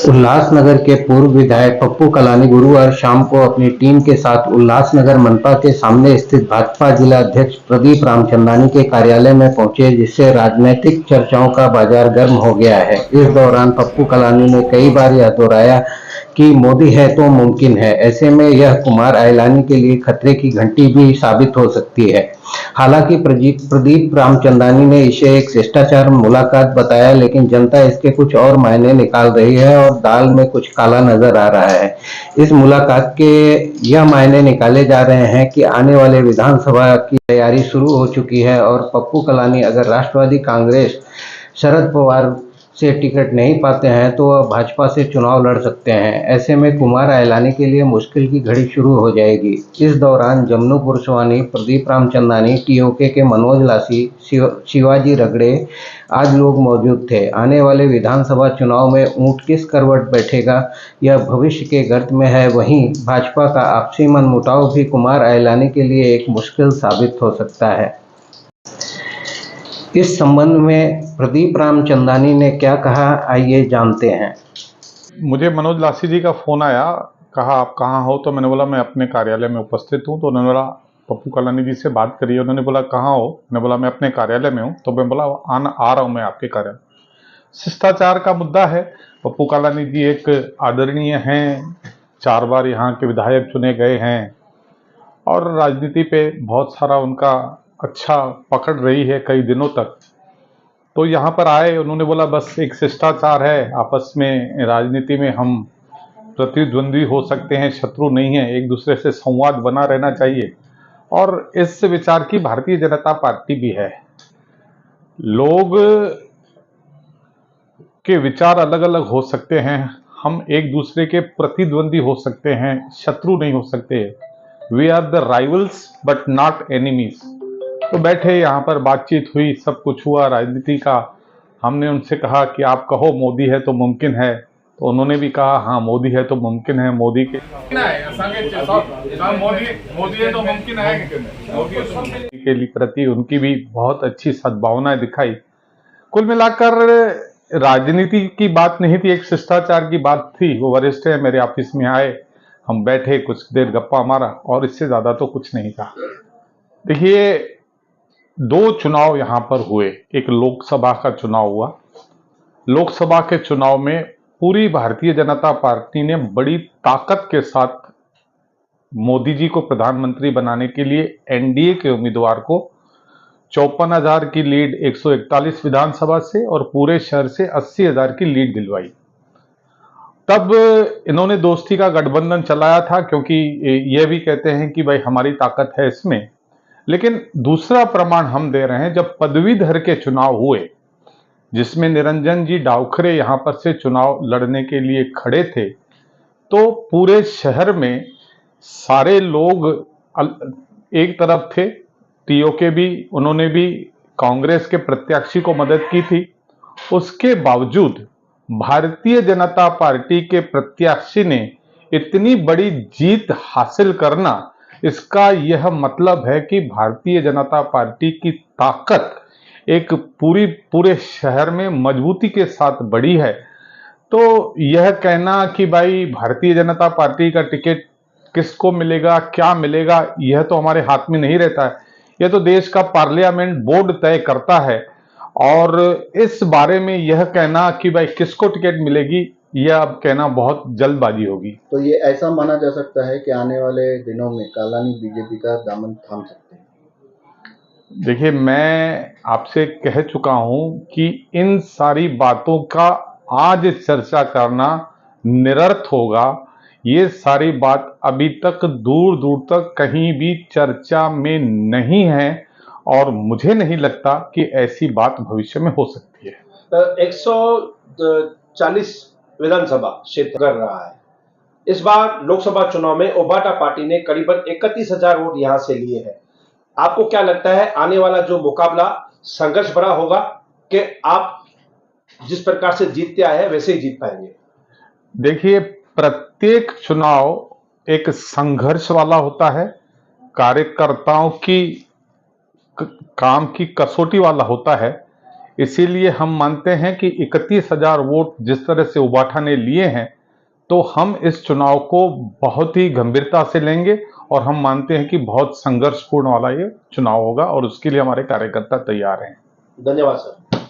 उल्लासनगर के पूर्व विधायक पप्पू कलानी गुरुवार शाम को अपनी टीम के साथ उल्लासनगर मनपा के सामने स्थित भाजपा जिला अध्यक्ष प्रदीप रामचंदानी के कार्यालय में पहुंचे, जिससे राजनीतिक चर्चाओं का बाजार गर्म हो गया है। इस दौरान पप्पू कलानी ने कई बार यह दोहराया कि मोदी है तो मुमकिन है। ऐसे में यह कुमार आइलानी के लिए खतरे की घंटी भी साबित हो सकती है। हालांकि प्रदीप रामचंदानी ने इसे एक शिष्टाचार मुलाकात बताया, लेकिन जनता इसके कुछ और मायने निकाल रही है और दाल में कुछ काला नजर आ रहा है। इस मुलाकात के यह मायने निकाले जा रहे हैं कि आने वाले विधानसभा की तैयारी शुरू हो चुकी है और पप्पू कलानी अगर राष्ट्रवादी कांग्रेस शरद पवार से टिकट नहीं पाते हैं तो वह भाजपा से चुनाव लड़ सकते हैं। ऐसे में कुमार आइलानी के लिए मुश्किल की घड़ी शुरू हो जाएगी। इस दौरान जमनू पुरसवानी, प्रदीप रामचंदानी, टीओके के मनोज लासी, शिवाजी रगड़े आज लोग मौजूद थे। आने वाले विधानसभा चुनाव में ऊंट किस करवट बैठेगा, यह भविष्य के गर्त में है। वहीं भाजपा का आपसी मनमुटाव भी कुमार आइलानी के लिए एक मुश्किल साबित हो सकता है। इस संबंध में प्रदीप रामचंदानी ने क्या कहा, आइए जानते हैं। मुझे मनोज लासी जी का फोन आया, कहा आप कहाँ हो, तो मैंने बोला मैं अपने कार्यालय में उपस्थित हूँ। तो उन्होंने बोला पप्पू कलानी जी से बात करिए। उन्होंने बोला कहाँ हो, मैंने बोला मैं अपने कार्यालय में हूँ। तो मैं बोला आ रहा हूँ मैं आपके कार्यालय। शिष्टाचार का मुद्दा है। पप्पू कलानी जी एक आदरणीय हैं, 4 बार यहाँ के विधायक चुने गए हैं और राजनीति पे बहुत सारा उनका अच्छा पकड़ रही है कई दिनों तक। तो यहाँ पर आए, उन्होंने बोला बस एक शिष्टाचार है, आपस में राजनीति में हम प्रतिद्वंद्वी हो सकते हैं, शत्रु नहीं है, एक दूसरे से संवाद बना रहना चाहिए। और इस विचार की भारतीय जनता पार्टी भी है। लोग के विचार अलग अलग हो सकते हैं, हम एक दूसरे के प्रतिद्वंदी हो सकते हैं, शत्रु नहीं हो सकते। We are the rivals but not enemies. तो बैठे, यहाँ पर बातचीत हुई, सब कुछ हुआ राजनीति का। हमने उनसे कहा कि आप कहो मोदी है तो मुमकिन है, तो उन्होंने भी कहा हाँ मोदी है तो मुमकिन है। मोदी के प्रति उनकी भी बहुत अच्छी सद्भावनाएं दिखाई। कुल मिलाकर राजनीति की बात नहीं थी, एक शिष्टाचार की बात थी। वो वरिष्ठ है, मेरे ऑफिस में आए, हम बैठे, कुछ देर गप्पा मारा और इससे ज्यादा तो कुछ नहीं था। देखिए, 2 चुनाव यहां पर हुए। एक लोकसभा का चुनाव हुआ। लोकसभा के चुनाव में पूरी भारतीय जनता पार्टी ने बड़ी ताकत के साथ मोदी जी को प्रधानमंत्री बनाने के लिए एनडीए के उम्मीदवार को 54,000 की लीड 141 विधानसभा से और पूरे शहर से 80,000 की लीड दिलवाई। तब इन्होंने दोस्ती का गठबंधन चलाया था, क्योंकि ये भी कहते हैं कि भाई हमारी ताकत है इसमें। लेकिन दूसरा प्रमाण हम दे रहे हैं, जब पदवीधर के चुनाव हुए जिसमें निरंजन जी डावखरे यहां पर से चुनाव लड़ने के लिए खड़े थे, तो पूरे शहर में सारे लोग एक तरफ थे। टीओके भी, उन्होंने भी कांग्रेस के प्रत्याशी को मदद की थी। उसके बावजूद भारतीय जनता पार्टी के प्रत्याशी ने इतनी बड़ी जीत हासिल करना, इसका यह मतलब है कि भारतीय जनता पार्टी की ताकत एक पूरे शहर में मजबूती के साथ बढ़ी है। तो यह कहना कि भाई भारतीय जनता पार्टी का टिकट किसको मिलेगा, क्या मिलेगा, यह तो हमारे हाथ में नहीं रहता है। यह तो देश का पार्लियामेंट बोर्ड तय करता है। और इस बारे में यह कहना कि भाई किसको टिकट मिलेगी, यह अब कहना बहुत जल्दबाजी होगी। तो ये ऐसा माना जा सकता है कि आने वाले दिनों में कालानी बीजेपी का दामन थाम सकते हैं। देखिए, मैं आपसे कह चुका हूं कि इन सारी बातों का आज चर्चा करना निरर्थ होगा। ये सारी बात अभी तक दूर दूर तक कहीं भी चर्चा में नहीं है और मुझे नहीं लगता कि ऐसी बात भविष्य में हो सकती है। 140 विधानसभा क्षेत्र कर रहा है। इस बार लोकसभा चुनाव में ओबाटा पार्टी ने करीबन 31,000 वोट यहां से लिए हैं। आपको क्या लगता है, आने वाला जो मुकाबला संघर्ष भरा होगा कि आप जिस प्रकार से जीतते आए हैं वैसे ही जीत पाएंगे? देखिए, प्रत्येक चुनाव एक संघर्ष वाला होता है, कार्यकर्ताओं की काम की कसौटी वाला होता है। इसीलिए हम मानते हैं कि 31,000 वोट जिस तरह से उबाटा ने लिए हैं, तो हम इस चुनाव को बहुत ही गंभीरता से लेंगे और हम मानते हैं कि बहुत संघर्षपूर्ण वाला ये चुनाव होगा और उसके लिए हमारे कार्यकर्ता तैयार हैं। धन्यवाद सर।